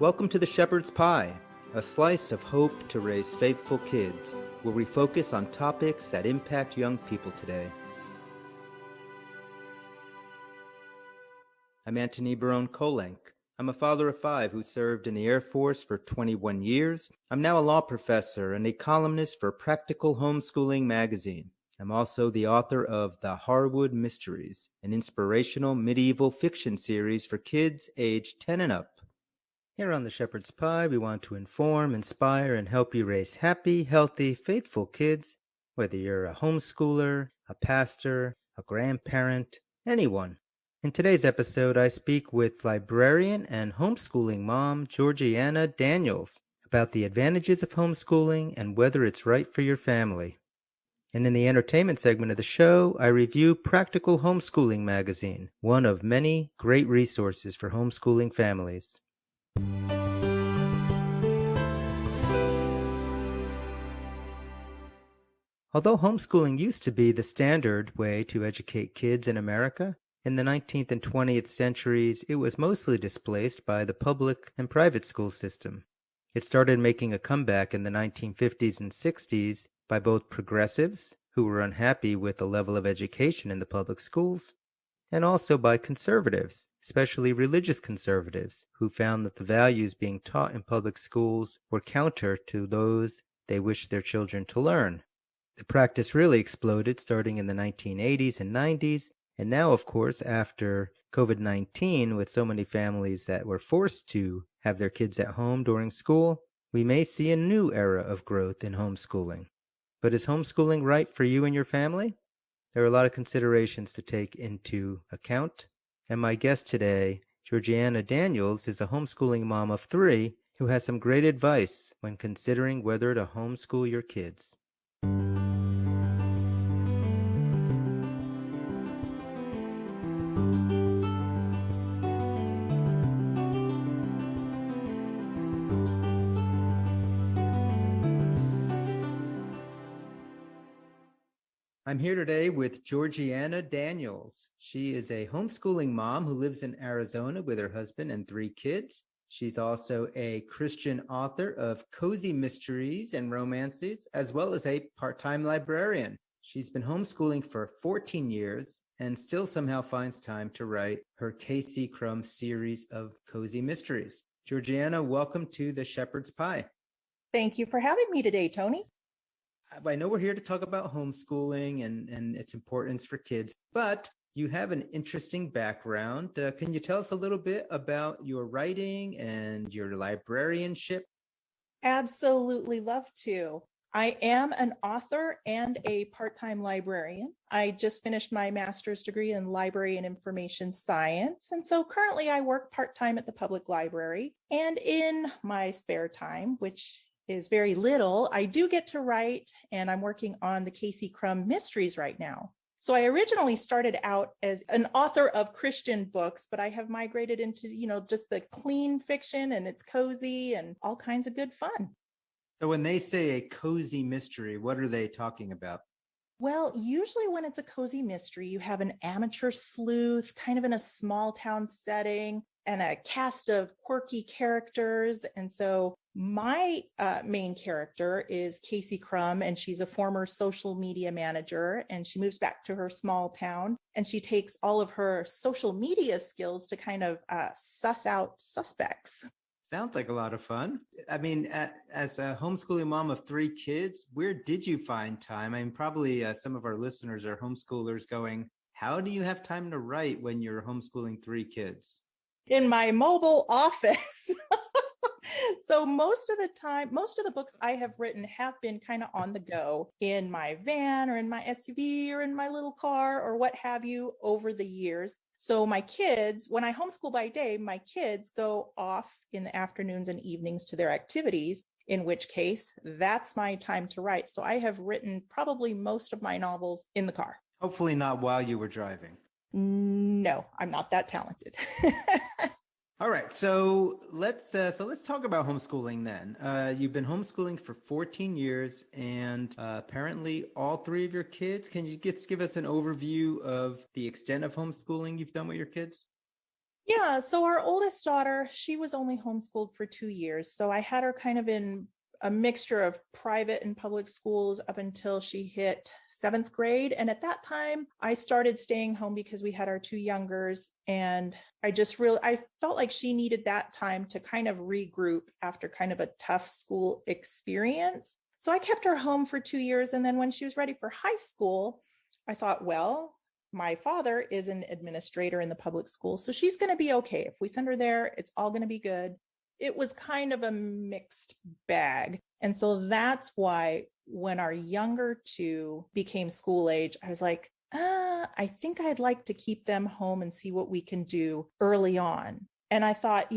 Welcome to the Shepherd's Pie, a slice of hope to raise faithful kids, where we focus on topics that impact young people today. I'm Antony Barone Kolenc. I'm a father of 5 who served in the Air Force for 21 years. I'm now a law professor and a columnist for Practical Homeschooling Magazine. I'm also the author of The Harwood Mysteries, an inspirational medieval fiction series for kids aged 10 and up. Here on the Shepherd's Pie, we want to inform, inspire, and help you raise happy, healthy, faithful kids, whether you're a homeschooler, a pastor, a grandparent, anyone. In today's episode, I speak with librarian and homeschooling mom Georgiana Daniels about the advantages of homeschooling and whether it's right for your family. And in the entertainment segment of the show, I review Practical Homeschooling Magazine, one of many great resources for homeschooling families. Although homeschooling used to be the standard way to educate kids in America, in the 19th and 20th centuries, it was mostly displaced by the public and private school system. It started making a comeback in the 1950s and 60s by both progressives, who were unhappy with the level of education in the public schools, and also by conservatives, especially religious conservatives, who found that the values being taught in public schools were counter to those they wished their children to learn. The practice really exploded starting in the 1980s and 90s, and now, of course, after COVID-19, with so many families that were forced to have their kids at home during school, we may see a new era of growth in homeschooling. But is homeschooling right for you and your family? There are a lot of considerations to take into account, and my guest today, Georgiana Daniels, is a homeschooling mom of 3 who has some great advice when considering whether to homeschool your kids. I'm here today with Georgiana Daniels. She is a homeschooling mom who lives in Arizona with her husband and 3 kids. She's also a Christian author of cozy mysteries and romances, as well as a part-time librarian. She's been homeschooling for 14 years and still somehow finds time to write her K.C. Crumb series of cozy mysteries. Georgiana, welcome to the Shepherd's Pie. Thank you for having me today, Tony. I know we're here to talk about homeschooling and its importance for kids, but you have an interesting background. Can you tell us a little bit about your writing and your librarianship? Absolutely love to. I am an author and a part-time librarian. I just finished my master's degree in library and information science. And so currently I work part-time at the public library. And in my spare time, which is very little, I do get to write, and I'm working on the K.C. Crumb mysteries right now. So I originally started out as an author of Christian books, but I have migrated into, just the clean fiction, and it's cozy and all kinds of good fun. So when they say a cozy mystery, what are they talking about? Well, usually when it's a cozy mystery, you have an amateur sleuth kind of in a small town setting and a cast of quirky characters. And so my main character is K.C. Crumb, and she's a former social media manager, and she moves back to her small town, and she takes all of her social media skills to kind of suss out suspects. Sounds like a lot of fun. I mean, as a homeschooling mom of 3 kids, where did you find time? I mean, probably some of our listeners are homeschoolers going, how do you have time to write when you're homeschooling 3 kids? In my mobile office. So most of the books I have written have been kind of on the go in my van or in my SUV or in my little car or what have you over the years. So my kids, when I homeschool by day, my kids go off in the afternoons and evenings to their activities, in which case that's my time to write. So I have written probably most of my novels in the car. Hopefully not while you were driving. No, I'm not that talented. All right, so let's talk about homeschooling then. You've been homeschooling for 14 years, and apparently all 3 of your kids. Can you just give us an overview of the extent of homeschooling you've done with your kids? Yeah, so our oldest daughter, she was only homeschooled for 2 years. So I had her kind of in a mixture of private and public schools up until she hit seventh grade. And at that time, I started staying home because we had our two youngers. And I felt like she needed that time to kind of regroup after kind of a tough school experience. So I kept her home for 2 years. And then when she was ready for high school, I thought, well, my father is an administrator in the public school, so she's going to be okay. If we send her there, it's all going to be good. It was kind of a mixed bag. And so that's why when our younger two became school age, I was like, I think I'd like to keep them home and see what we can do early on. And I thought,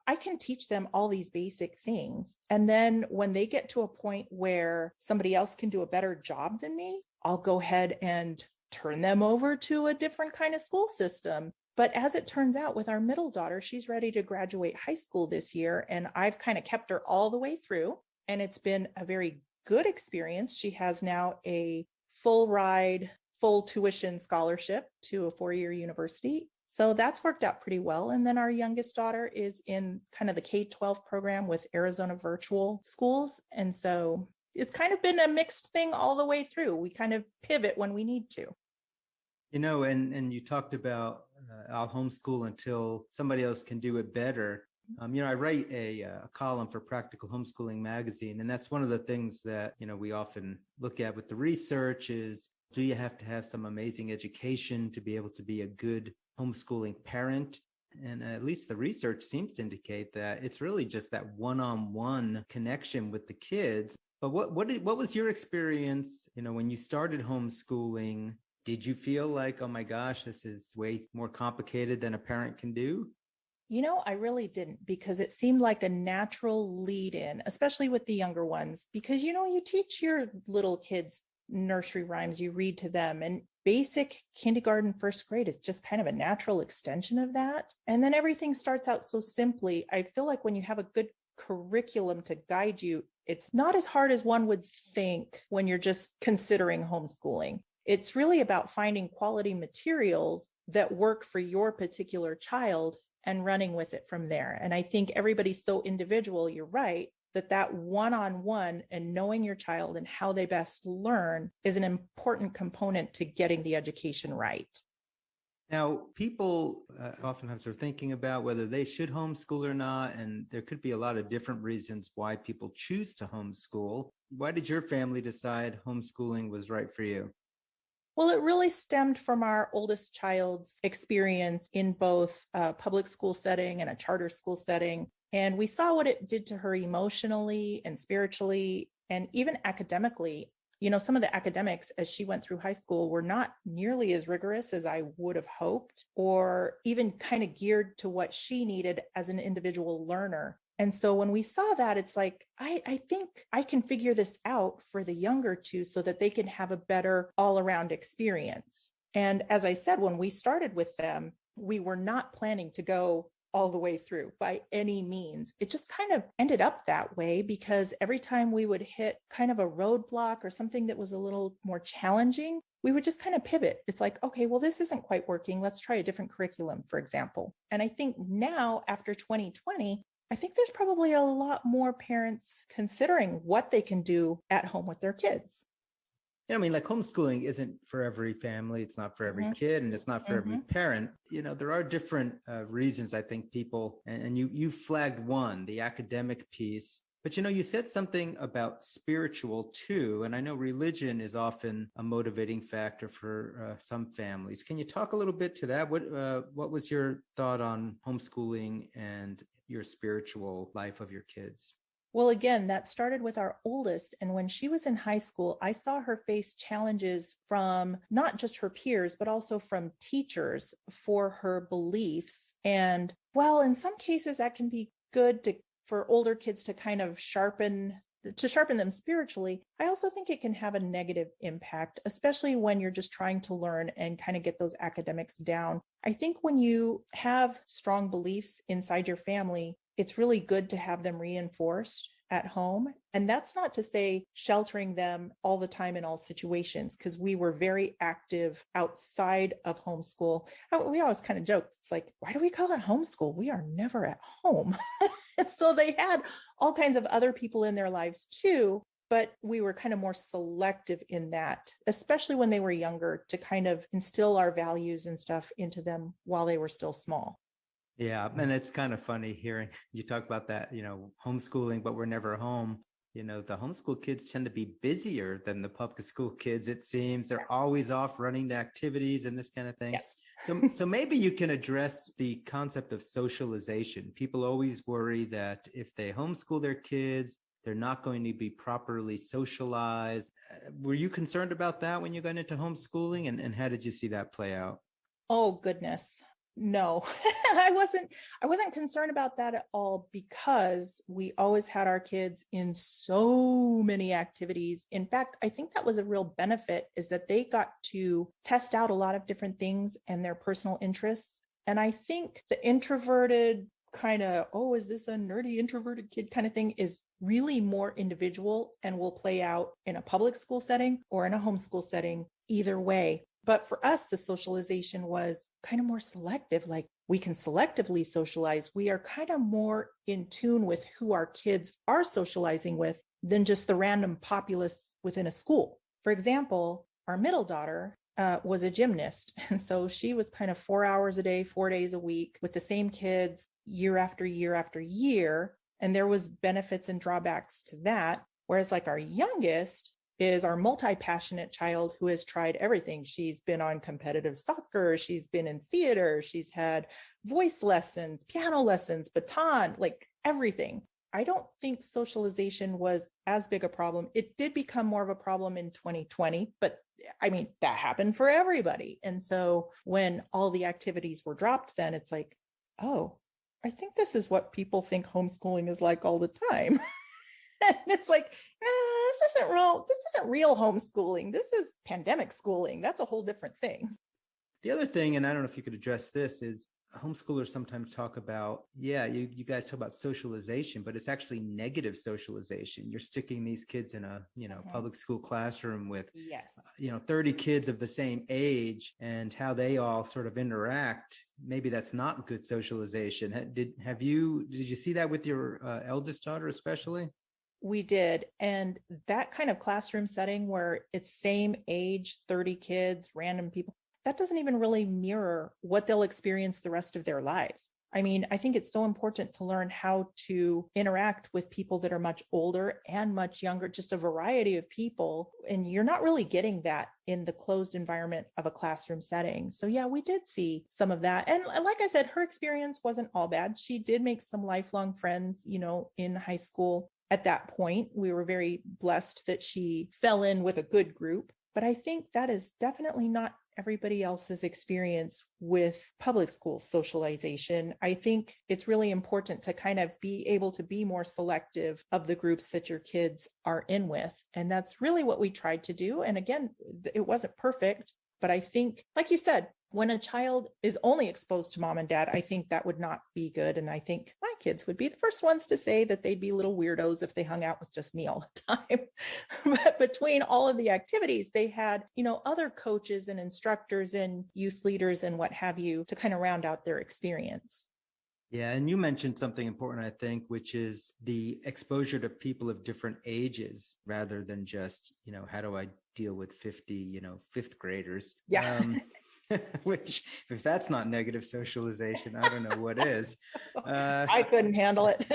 I can teach them all these basic things. And then when they get to a point where somebody else can do a better job than me, I'll go ahead and turn them over to a different kind of school system. But as it turns out, with our middle daughter, she's ready to graduate high school this year. And I've kind of kept her all the way through. And it's been a very good experience. She has now a full ride, full tuition scholarship to a 4-year university. So that's worked out pretty well. And then our youngest daughter is in kind of the K-12 program with Arizona Virtual Schools. And so it's kind of been a mixed thing all the way through. We kind of pivot when we need to. And you talked about I'll homeschool until somebody else can do it better. I write a column for Practical Homeschooling Magazine, and that's one of the things that, we often look at with the research is, do you have to have some amazing education to be able to be a good homeschooling parent? And at least the research seems to indicate that it's really just that one-on-one connection with the kids. But what was your experience, when you started homeschooling? Did you feel like, oh my gosh, this is way more complicated than a parent can do? I really didn't, because it seemed like a natural lead in, especially with the younger ones, because, you teach your little kids nursery rhymes, you read to them, and basic kindergarten, first grade is just kind of a natural extension of that. And then everything starts out so simply. I feel like when you have a good curriculum to guide you, it's not as hard as one would think when you're just considering homeschooling. It's really about finding quality materials that work for your particular child and running with it from there. And I think everybody's so individual, you're right, that one-on-one and knowing your child and how they best learn is an important component to getting the education right. Now, people oftentimes are thinking about whether they should homeschool or not, and there could be a lot of different reasons why people choose to homeschool. Why did your family decide homeschooling was right for you? Well, it really stemmed from our oldest child's experience in both a public school setting and a charter school setting. And we saw what it did to her emotionally and spiritually and even academically. Some of the academics as she went through high school were not nearly as rigorous as I would have hoped, or even kind of geared to what she needed as an individual learner. And so when we saw that, it's like, I think I can figure this out for the younger two so that they can have a better all-around experience. And as I said, when we started with them, we were not planning to go all the way through by any means. It just kind of ended up that way because every time we would hit kind of a roadblock or something that was a little more challenging, we would just kind of pivot. It's like, okay, well, this isn't quite working. Let's try a different curriculum, for example. And I think now after 2020, I think there's probably a lot more parents considering what they can do at home with their kids. Like homeschooling isn't for every family. It's not for every kid, and it's not for every parent. There are different reasons, I think, people, and you flagged one, the academic piece. But, you said something about spiritual too. And I know religion is often a motivating factor for some families. Can you talk a little bit to that? What was your thought on homeschooling and your spiritual life of your kids? Well, again, that started with our oldest. And when she was in high school, I saw her face challenges from not just her peers, but also from teachers for her beliefs. And while in some cases that can be good for older kids to kind of sharpen them spiritually, I also think it can have a negative impact, especially when you're just trying to learn and kind of get those academics down. I think when you have strong beliefs inside your family, it's really good to have them reinforced at home. And that's not to say sheltering them all the time in all situations, because we were very active outside of homeschool. We always kind of joke, it's like, why do we call it homeschool? We are never at home. And so they had all kinds of other people in their lives too, but we were kind of more selective in that, especially when they were younger, to kind of instill our values and stuff into them while they were still small. Yeah, and it's kind of funny hearing you talk about that, homeschooling, but we're never home. The homeschool kids tend to be busier than the public school kids, it seems. They're always off running to activities and this kind of thing. Yes. So maybe you can address the concept of socialization. People always worry that if they homeschool their kids, they're not going to be properly socialized. Were you concerned about that when you got into homeschooling, and how did you see that play out? Oh, goodness. No, I wasn't concerned about that at all, because we always had our kids in so many activities. In fact, I think that was a real benefit, is that they got to test out a lot of different things and their personal interests. And I think the introverted kind of, oh, is this a nerdy introverted kid kind of thing, is really more individual and will play out in a public school setting or in a homeschool setting, either way. But for us, the socialization was kind of more selective. Like, we can selectively socialize. We are kind of more in tune with who our kids are socializing with than just the random populace within a school. For example, our middle daughter was a gymnast. And so she was kind of 4 hours a day, 4 days a week with the same kids year after year after year. And there was benefits and drawbacks to that. Whereas like our youngest is our multi-passionate child who has tried everything. She's been on competitive soccer. She's been in theater. She's had voice lessons, piano lessons, baton, like everything. I don't think socialization was as big a problem. It did become more of a problem in 2020, but I mean, that happened for everybody. And so when all the activities were dropped, then it's like, oh, I think this is what people think homeschooling is like all the time. And it's like, this isn't real homeschooling. This is pandemic schooling. That's a whole different thing. The other thing, and I don't know if you could address this, is homeschoolers sometimes talk about, you guys talk about socialization, but it's actually negative socialization. You're sticking these kids in a, public school classroom with, 30 kids of the same age, and how they all sort of interact. Maybe that's not good socialization. Did you see that with your eldest daughter especially? We did. And that kind of classroom setting where it's same age, 30 kids, random people, that doesn't even really mirror what they'll experience the rest of their lives. I mean, I think it's so important to learn how to interact with people that are much older and much younger, just a variety of people. And you're not really getting that in the closed environment of a classroom setting. So yeah, we did see some of that. And like I said, her experience wasn't all bad. She did make some lifelong friends, in high school. At that point, we were very blessed that she fell in with a good group. But I think that is definitely not everybody else's experience with public school socialization. I think it's really important to kind of be able to be more selective of the groups that your kids are in with. And that's really what we tried to do. And again, it wasn't perfect, but I think, like you said, when a child is only exposed to mom and dad, I think that would not be good. And I think my kids would be the first ones to say that they'd be little weirdos if they hung out with just me all the time. But between all of the activities, they had, other coaches and instructors and youth leaders and what have you to kind of round out their experience. Yeah. And you mentioned something important, I think, which is the exposure to people of different ages rather than just, how do I deal with 50, fifth graders? Yeah. Which, if that's not negative socialization, I don't know what is. I couldn't handle it.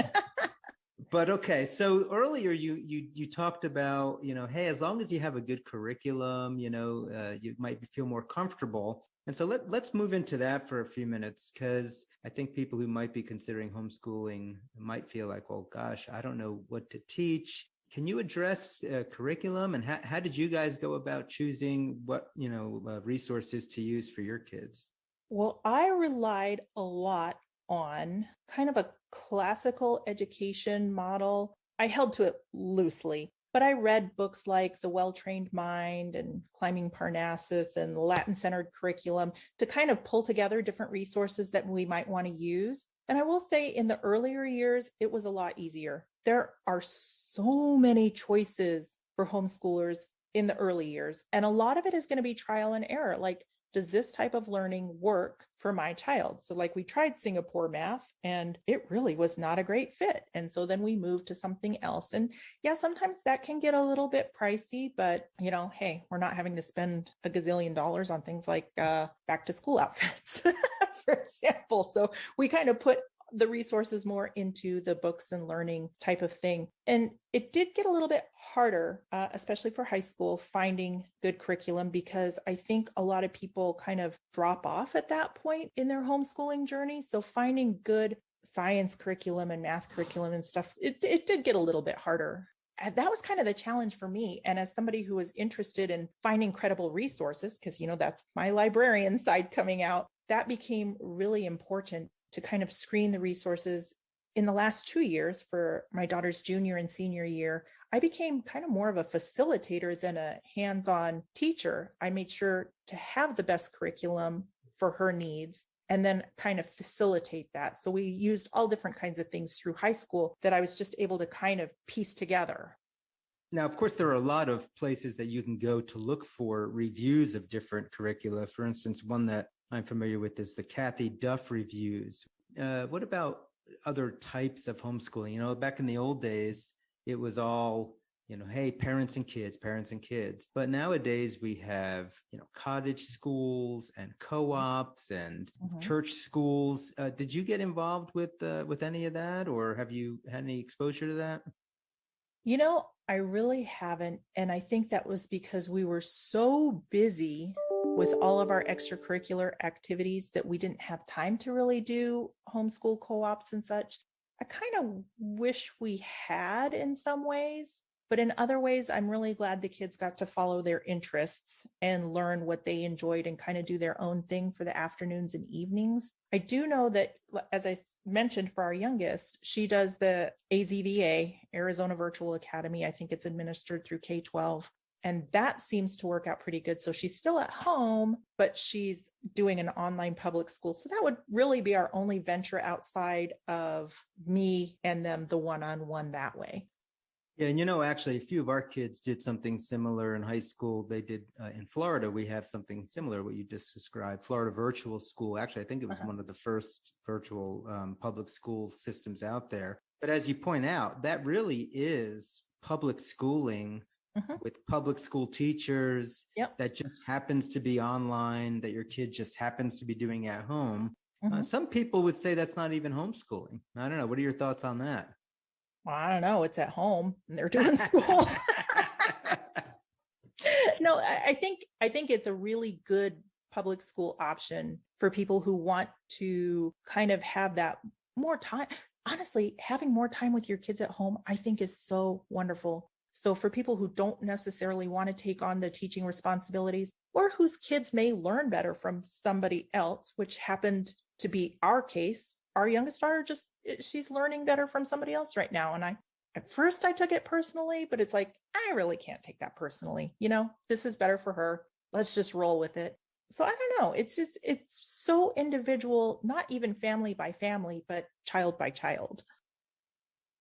But okay, so earlier you talked about, hey, as long as you have a good curriculum, you might feel more comfortable. And so let's move into that for a few minutes, because I think people who might be considering homeschooling might feel like, well, gosh, I don't know what to teach. Can you address curriculum, and how did you guys go about choosing what, resources to use for your kids? Well, I relied a lot on kind of a classical education model. I held to it loosely. But I read books like The Well-Trained Mind and Climbing Parnassus and Latin-centered curriculum to kind of pull together different resources that we might want to use. And I will say in the earlier years, it was a lot easier. There are so many choices for homeschoolers in the early years. And a lot of it is going to be trial and error. Like, does this type of learning work for my child? So like we tried Singapore math and it really was not a great fit. And so then we moved to something else. And yeah, sometimes that can get a little bit pricey, but hey, we're not having to spend a gazillion dollars on things like back to school outfits, for example. So we kind of put the resources more into the books and learning type of thing. And it did get a little bit harder, especially for high school, finding good curriculum, because I think a lot of people kind of drop off at that point in their homeschooling journey. So finding good science curriculum and math curriculum and stuff, it did get a little bit harder. And that was kind of the challenge for me. And as somebody who was interested in finding credible resources, because, that's my librarian side coming out, that became really important to kind of screen the resources. In the last 2 years for my daughter's junior and senior year, I became kind of more of a facilitator than a hands-on teacher. I made sure to have the best curriculum for her needs and then kind of facilitate that. So we used all different kinds of things through high school that I was just able to kind of piece together. Now, of course, there are a lot of places that you can go to look for reviews of different curricula. For instance, one that I'm familiar with is the Kathy Duff reviews. What about other types of homeschooling? Back in the old days, it was all, hey, parents and kids. But nowadays we have, cottage schools and co-ops and church schools. Did you get involved with any of that, or have you had any exposure to that? I really haven't. And I think that was because we were so busy with all of our extracurricular activities that we didn't have time to really do homeschool co-ops and such. I kind of wish we had in some ways, but in other ways, I'm really glad the kids got to follow their interests and learn what they enjoyed and kind of do their own thing for the afternoons and evenings. I do know that, as I mentioned, for our youngest, she does the AZVA, Arizona Virtual Academy. I think it's administered through K-12. And that seems to work out pretty good. So she's still at home, but she's doing an online public school. So that would really be our only venture outside of me and them, the one-on-one that way. Yeah, and actually, a few of our kids did something similar in high school. They did in Florida. We have something similar, what you just described, Florida Virtual School. Actually, I think it was one of the first virtual public school systems out there. But as you point out, that really is public schooling with public school teachers that just happens to be online, that your kid just happens to be doing at home. Some people would say that's not even homeschooling. I don't know. What are your thoughts on that? Well, I don't know. It's at home and they're doing school. No, I think it's a really good public school option for people who want to kind of have that more time. Honestly, having more time with your kids at home, I think is so wonderful. So for people who don't necessarily want to take on the teaching responsibilities, or whose kids may learn better from somebody else, which happened to be our case, our youngest daughter she's learning better from somebody else right now. And at first I took it personally, but it's like, I really can't take that personally. This is better for her. Let's just roll with it. So I don't know. It's so individual, not even family by family, but child by child.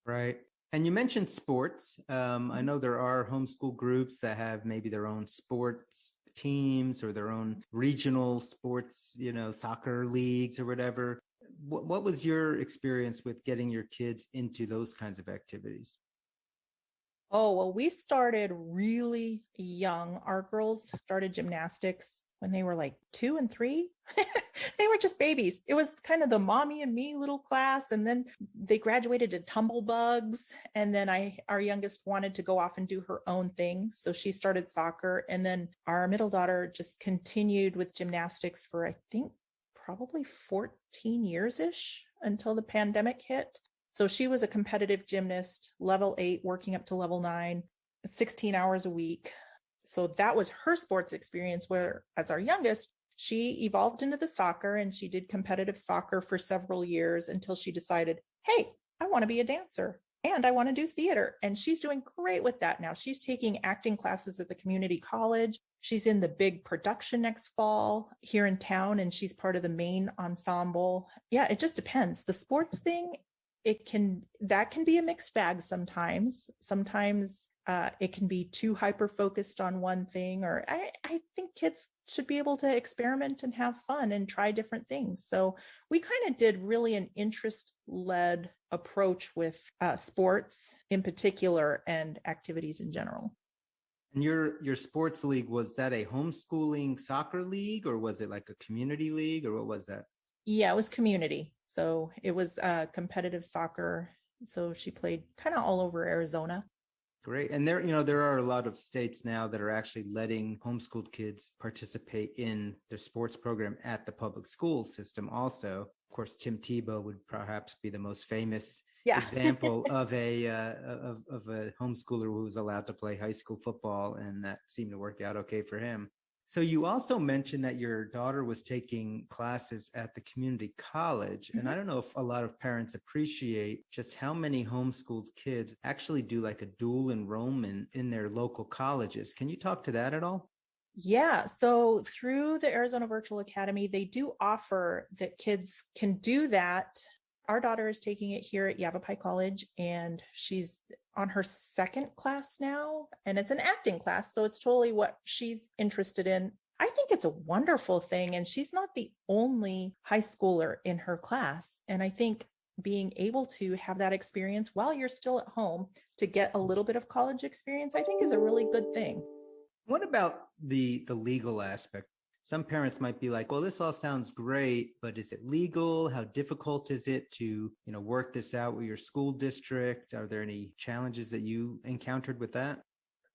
Right. And you mentioned sports. I know there are homeschool groups that have maybe their own sports teams or their own regional sports, soccer leagues or whatever. What was your experience with getting your kids into those kinds of activities? Oh, well, we started really young. Our girls started gymnastics when they were like 2 and 3. They were just babies. It was kind of the mommy and me little class. And then they graduated to tumble bugs. And then our youngest wanted to go off and do her own thing. So she started soccer. And then our middle daughter just continued with gymnastics for, I think, probably 14 years-ish until the pandemic hit. So she was a competitive gymnast, level 8, working up to level 9, 16 hours a week. So that was her sports experience, where as our youngest, she evolved into the soccer and she did competitive soccer for several years until she decided, hey, I want to be a dancer. and I want to do theater. And she's doing great with that now. She's taking acting classes at the community college. She's in the big production next fall here in town, and she's part of the main ensemble. Yeah, it just depends. The sports thing, that can be a mixed bag sometimes. Sometimes it can be too hyper focused on one thing, or I think kids should be able to experiment and have fun and try different things. So we kind of did really an interest-led approach with sports in particular and activities in general. And your sports league, was that a homeschooling soccer league, or was it like a community league, or what was that? Yeah, it was community. So it was competitive soccer. So she played kind of all over Arizona. Great. And there are a lot of states now that are actually letting homeschooled kids participate in their sports program at the public school system also. Of course, Tim Tebow would perhaps be the most famous example of a homeschooler who was allowed to play high school football, and that seemed to work out okay for him. So you also mentioned that your daughter was taking classes at the community college. And I don't know if a lot of parents appreciate just how many homeschooled kids actually do like a dual enrollment in their local colleges. Can you talk to that at all? Yeah. So through the Arizona Virtual Academy, they do offer that kids can do that. Our daughter is taking it here at Yavapai College, and she's on her second class now, and it's an acting class. So it's totally what she's interested in. I think it's a wonderful thing. And she's not the only high schooler in her class. And I think being able to have that experience while you're still at home to get a little bit of college experience, I think is a really good thing. What about the legal aspect? Some parents might be like, well, this all sounds great, but is it legal? How difficult is it to, work this out with your school district? Are there any challenges that you encountered with that?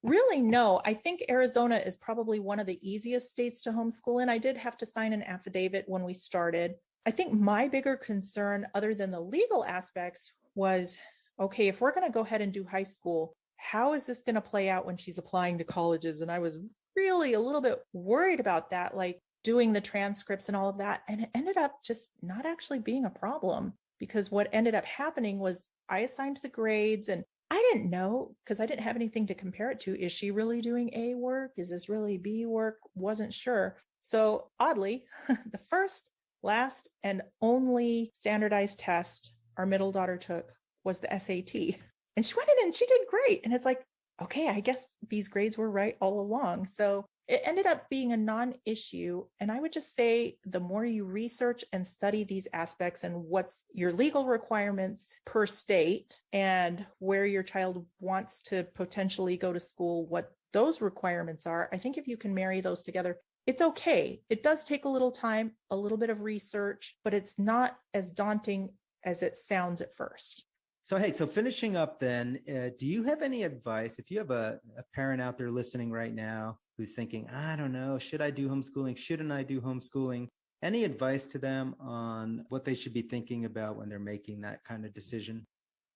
Really, no. I think Arizona is probably one of the easiest states to homeschool in. I did have to sign an affidavit when we started. I think my bigger concern, other than the legal aspects, was, okay, if we're going to go ahead and do high school, how is this going to play out when she's applying to colleges? And I was really a little bit worried about that, like doing the transcripts and all of that. And it ended up just not actually being a problem, because what ended up happening was I assigned the grades, and I didn't know, because I didn't have anything to compare it to. Is she really doing A work? Is this really B work? Wasn't sure. So oddly, the first, last, and only standardized test our middle daughter took was the SAT. And she went in and she did great. And it's like, okay, I guess these grades were right all along. So it ended up being a non-issue. And I would just say the more you research and study these aspects and what's your legal requirements per state and where your child wants to potentially go to school, what those requirements are, I think if you can marry those together, it's okay. It does take a little time, a little bit of research, but it's not as daunting as it sounds at first. So finishing up then, do you have any advice if you have a parent out there listening right now who's thinking, I don't know, should I do homeschooling? Shouldn't I do homeschooling? Any advice to them on what they should be thinking about when they're making that kind of decision?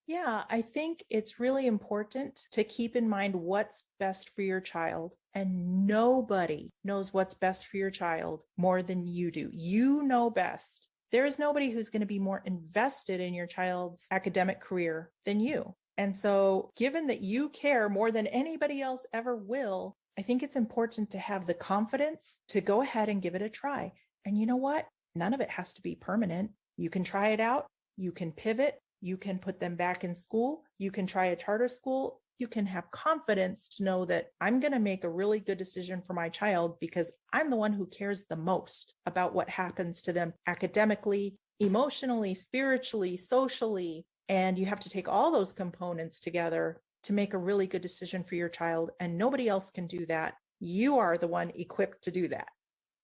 Yeah, I think it's really important to keep in mind what's best for your child. And nobody knows what's best for your child more than you do. You know best. There is nobody who's going to be more invested in your child's academic career than you. And so, given that you care more than anybody else ever will, I think it's important to have the confidence to go ahead and give it a try. And you know what? None of it has to be permanent. You can try it out. You can pivot. You can put them back in school. You can try a charter school. You can have confidence to know that I'm going to make a really good decision for my child because I'm the one who cares the most about what happens to them academically, emotionally, spiritually, socially. And you have to take all those components together to make a really good decision for your child. And nobody else can do that. You are the one equipped to do that.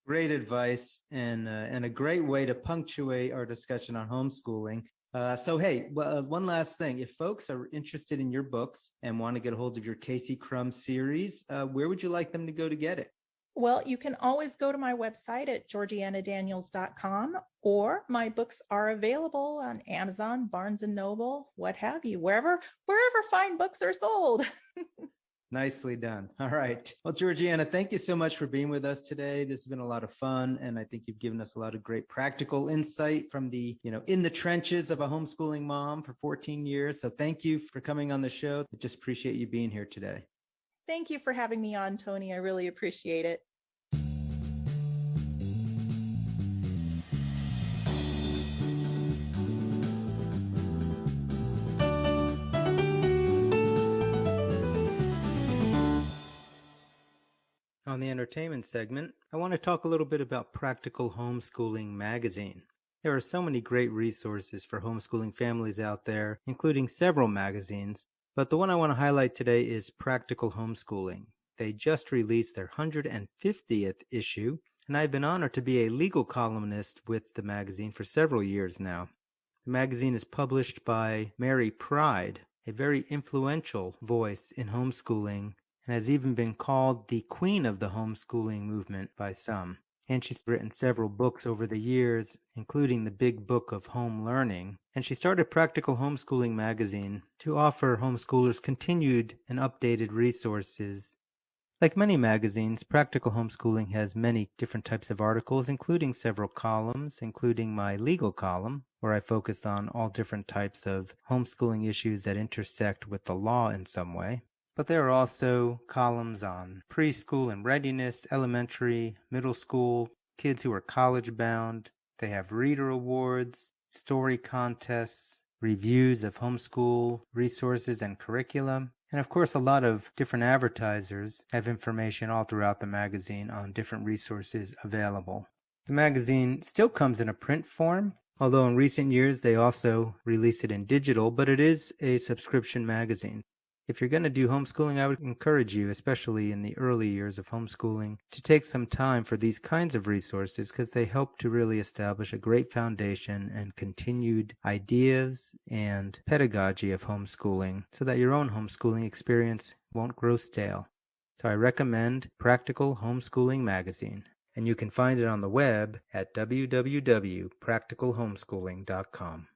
Great advice and a great way to punctuate our discussion on homeschooling. One last thing. If folks are interested in your books and want to get a hold of your Casey Crum series, where would you like them to go to get it? Well, you can always go to my website at georgianadaniels.com, or my books are available on Amazon, Barnes & Noble, what have you, wherever fine books are sold. Nicely done. All right. Well, Georgiana, thank you so much for being with us today. This has been a lot of fun, and I think you've given us a lot of great practical insight from the, in the trenches of a homeschooling mom for 14 years. So thank you for coming on the show. I just appreciate you being here today. Thank you for having me on, Tony. I really appreciate it. On the entertainment segment, I want to talk a little bit about Practical Homeschooling Magazine. There are so many great resources for homeschooling families out there, including several magazines, but the one I want to highlight today is Practical Homeschooling. They just released their 150th issue, and I've been honored to be a legal columnist with the magazine for several years now. The magazine is published by Mary Pride, a very influential voice in homeschooling, and has even been called the queen of the homeschooling movement by some. And she's written several books over the years, including the Big Book of Home Learning. And she started Practical Homeschooling Magazine to offer homeschoolers continued and updated resources. Like many magazines, Practical Homeschooling has many different types of articles, including several columns, including my legal column, where I focus on all different types of homeschooling issues that intersect with the law in some way. But there are also columns on preschool and readiness, elementary, middle school, kids who are college-bound. They have reader awards, story contests, reviews of homeschool resources and curriculum. And of course, a lot of different advertisers have information all throughout the magazine on different resources available. The magazine still comes in a print form, although in recent years they also release it in digital, but it is a subscription magazine. If you're going to do homeschooling, I would encourage you, especially in the early years of homeschooling, to take some time for these kinds of resources because they help to really establish a great foundation and continued ideas and pedagogy of homeschooling so that your own homeschooling experience won't grow stale. So I recommend Practical Homeschooling Magazine, and you can find it on the web at www.practicalhomeschooling.com.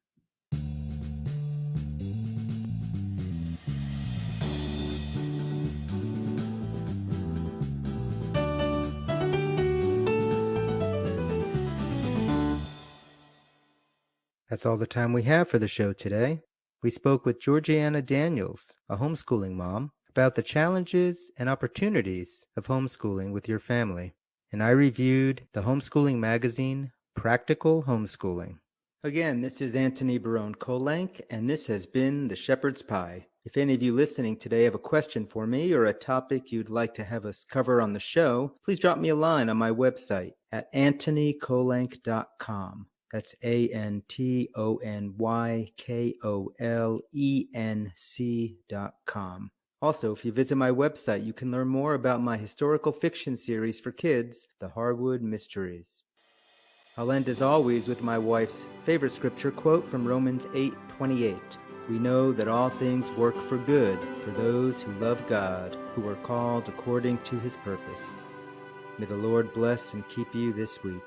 That's all the time we have for the show today. We spoke with Georgiana Daniels, a homeschooling mom, about the challenges and opportunities of homeschooling with your family. And I reviewed the homeschooling magazine, Practical Homeschooling. Again, this is Antony Barone Kolenc, and this has been The Shepherd's Pie. If any of you listening today have a question for me or a topic you'd like to have us cover on the show, please drop me a line on my website at antonykolenc.com. That's AntonyKolenc.com. Also, if you visit my website, you can learn more about my historical fiction series for kids, The Harwood Mysteries. I'll end as always with my wife's favorite scripture quote from Romans 8:28. We know that all things work for good for those who love God, who are called according to his purpose. May the Lord bless and keep you this week.